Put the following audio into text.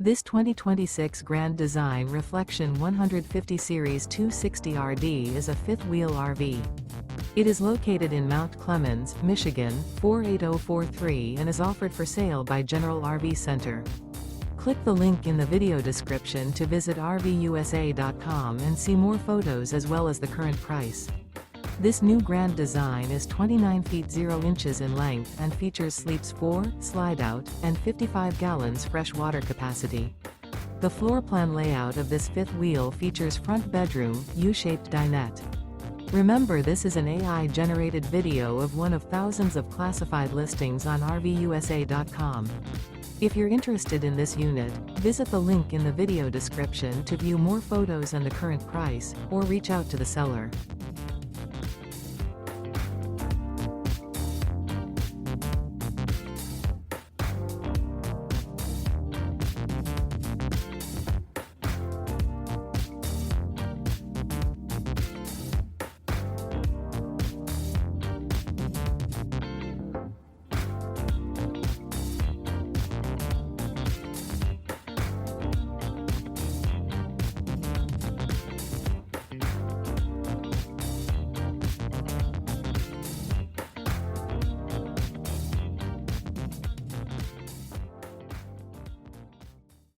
This 2026 Grand Design Reflection 150 Series 260RD is a fifth-wheel RV. It is located in Mount Clemens, Michigan, 48043 and is offered for sale by General RV Center. Click the link in the video description to visit RVUSA.com and see more photos as well as the current price. This new Grand Design is 29 feet 0 inches in length and features sleeps 4, Slideout, and 55 gallons fresh water capacity. The floor plan layout of this fifth wheel features front bedroom, U-shaped dinette. Remember, this is an AI-generated video of one of thousands of classified listings on RVUSA.com. If you're interested in this unit, visit the link in the video description to view more photos and the current price, or reach out to the seller.